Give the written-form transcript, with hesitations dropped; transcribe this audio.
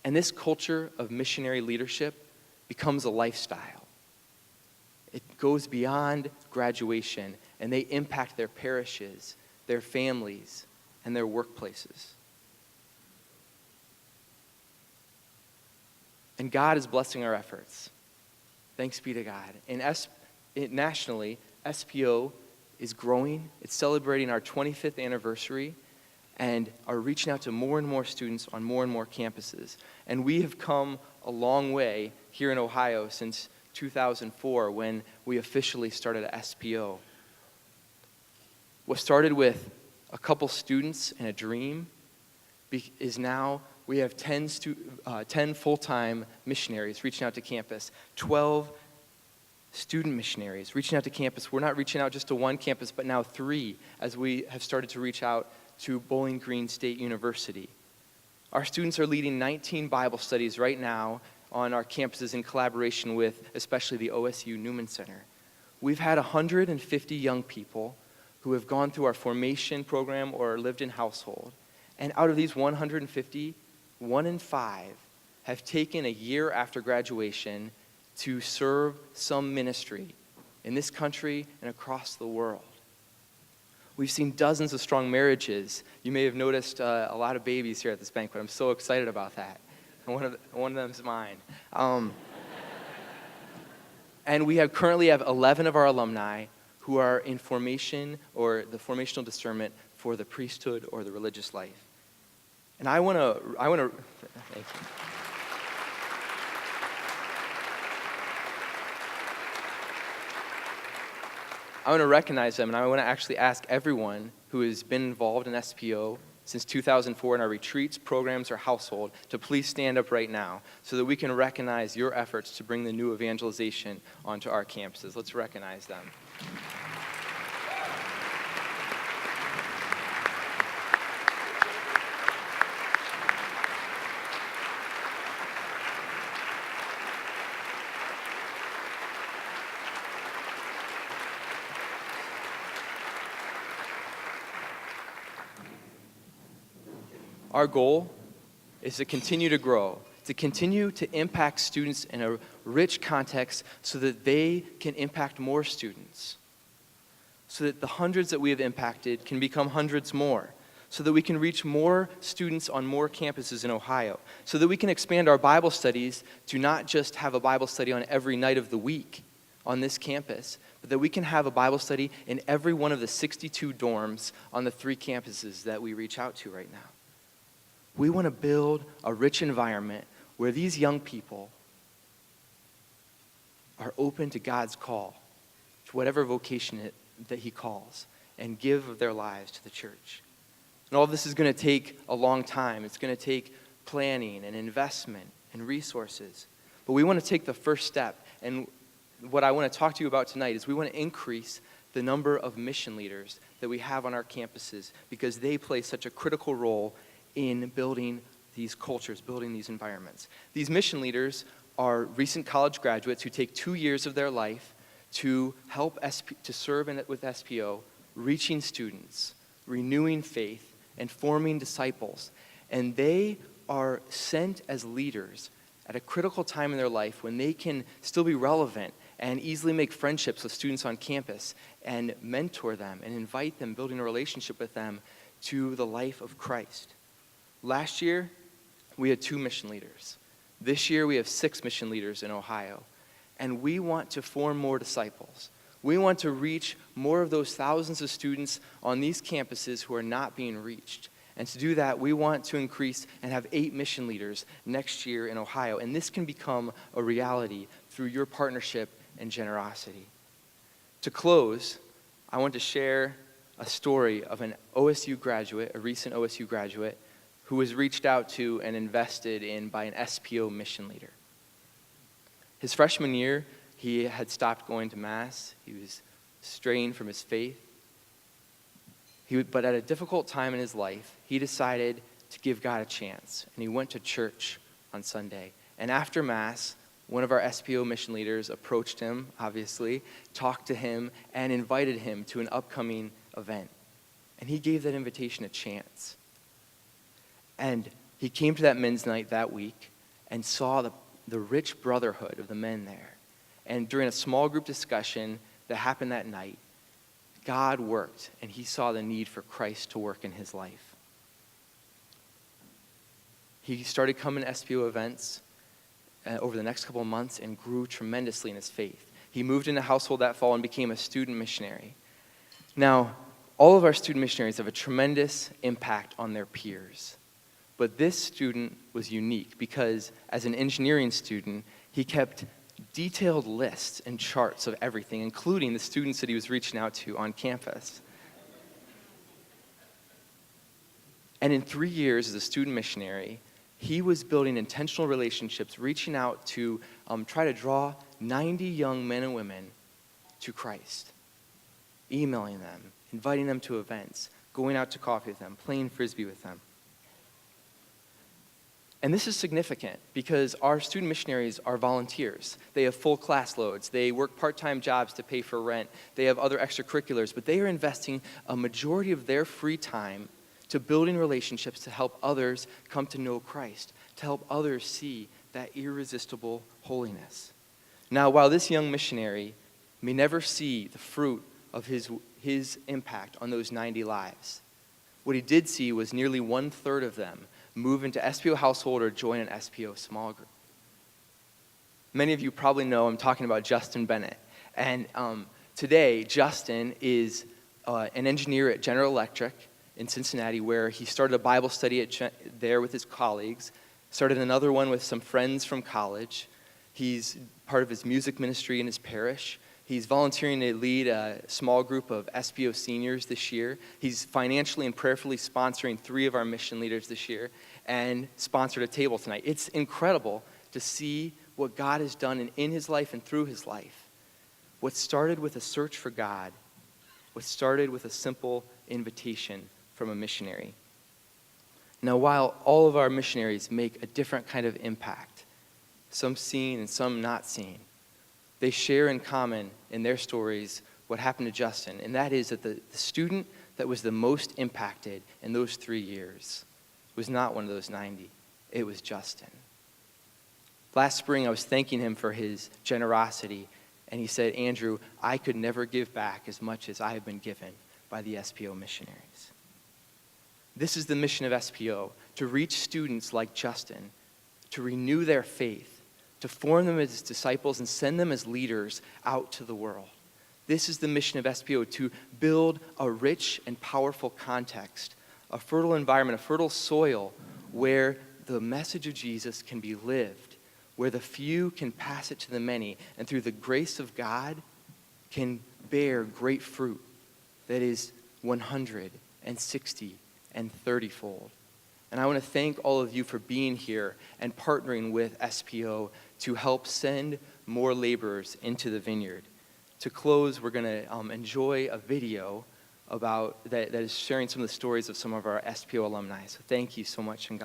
And this culture of missionary leadership becomes a lifestyle. It goes beyond graduation, and they impact their parishes, their families, and their workplaces. And God is blessing our efforts. Thanks be to God. And nationally, SPO is growing. It's celebrating our 25th anniversary and are reaching out to more and more students on more and more campuses. And we have come a long way here in Ohio since 2004 when we officially started SPO. What started with a couple students and a dream is now we have 10 full-time missionaries reaching out to campus, 12 student missionaries reaching out to campus. We're not reaching out just to one campus, but now 3 as we have started to reach out to Bowling Green State University. Our students are leading 19 Bible studies right now on our campuses in collaboration with especially the OSU Newman Center. We've had 150 young people who have gone through our formation program or lived in household. And out of these 150, 1 in 5 have taken a year after graduation to serve some ministry in this country and across the world. We've seen dozens of strong marriages. You may have noticed a lot of babies here at this banquet. I'm so excited about that. And one of them is mine. And we currently have 11 of our alumni who are in formation or the formational discernment for the priesthood or the religious life. And I want to, thank you. I want to recognize them, and I want to actually ask everyone who has been involved in SPO since 2004 in our retreats, programs, or household to please stand up right now so that we can recognize your efforts to bring the new evangelization onto our campuses. Let's recognize them. Our goal is to continue to grow, to continue to impact students in a rich context so that they can impact more students, so that the hundreds that we have impacted can become hundreds more, so that we can reach more students on more campuses in Ohio, so that we can expand our Bible studies to not just have a Bible study on every night of the week on this campus, but that we can have a Bible study in every one of the 62 dorms on the 3 campuses that we reach out to right now. We want to build a rich environment where these young people are open to God's call, to whatever vocation that He calls, and give their lives to the church. And all this is going to take a long time. It's going to take planning and investment and resources. But we want to take the first step. And what I want to talk to you about tonight is we want to increase the number of mission leaders that we have on our campuses because they play such a critical role in building these cultures, building these environments. These mission leaders are recent college graduates who take 2 years of their life to help to serve with SPO, reaching students, renewing faith, and forming disciples. And they are sent as leaders at a critical time in their life when they can still be relevant and easily make friendships with students on campus and mentor them and invite them, building a relationship with them to the life of Christ. Last year, we had 2 mission leaders. This year, we have 6 mission leaders in Ohio. And we want to form more disciples. We want to reach more of those thousands of students on these campuses who are not being reached. And to do that, we want to increase and have 8 mission leaders next year in Ohio. And this can become a reality through your partnership and generosity. To close, I want to share a story of an OSU graduate, a recent OSU graduate, who was reached out to and invested in by an SPO mission leader. His freshman year, he had stopped going to Mass. He was straying from his faith. But at a difficult time in his life, he decided to give God a chance, and he went to church on Sunday. And after Mass, one of our SPO mission leaders approached him, obviously, talked to him, and invited him to an upcoming event. And he gave that invitation a chance. And he came to that men's night that week, and saw the rich brotherhood of the men there. And during a small group discussion that happened that night, God worked, and he saw the need for Christ to work in his life. He started coming to SPO events over the next couple of months and grew tremendously in his faith. He moved into a household that fall and became a student missionary. Now, all of our student missionaries have a tremendous impact on their peers. But this student was unique because as an engineering student, he kept detailed lists and charts of everything, including the students that he was reaching out to on campus. And in 3 years as a student missionary, he was building intentional relationships, reaching out to try to draw 90 young men and women to Christ, emailing them, inviting them to events, going out to coffee with them, playing Frisbee with them. And this is significant because our student missionaries are volunteers. They have full class loads. They work part-time jobs to pay for rent. They have other extracurriculars, but they are investing a majority of their free time to building relationships to help others come to know Christ, to help others see that irresistible holiness. Now, while this young missionary may never see the fruit of his impact on those 90 lives, what he did see was nearly 1/3 of them move into SPO household or join an SPO small group. Many of you probably know I'm talking about Justin Bennett. And today, Justin is an engineer at General Electric in Cincinnati, where he started a Bible study there with his colleagues, started another one with some friends from college. He's part of his music ministry in his parish. He's volunteering to lead a small group of SPO seniors this year. He's financially and prayerfully sponsoring 3 of our mission leaders this year and sponsored a table tonight. It's incredible to see what God has done in his life and through his life. What started with a search for God, what started with a simple invitation from a missionary. Now, while all of our missionaries make a different kind of impact, some seen and some not seen, they share in common in their stories what happened to Justin, and that is that the student that was the most impacted in those 3 years was not one of those 90. It was Justin. Last spring, I was thanking him for his generosity, and he said, "Andrew, I could never give back as much as I have been given by the SPO missionaries." This is the mission of SPO, to reach students like Justin, to renew their faith, to form them as disciples and send them as leaders out to the world. This is the mission of SPO, to build a rich and powerful context, a fertile environment, a fertile soil where the message of Jesus can be lived, where the few can pass it to the many, and through the grace of God can bear great fruit that is 160 and 30-fold. And I want to thank all of you for being here and partnering with SPO to help send more laborers into the vineyard. To close, we're going to enjoy a video about that is sharing some of the stories of some of our SPO alumni. So thank you so much, and God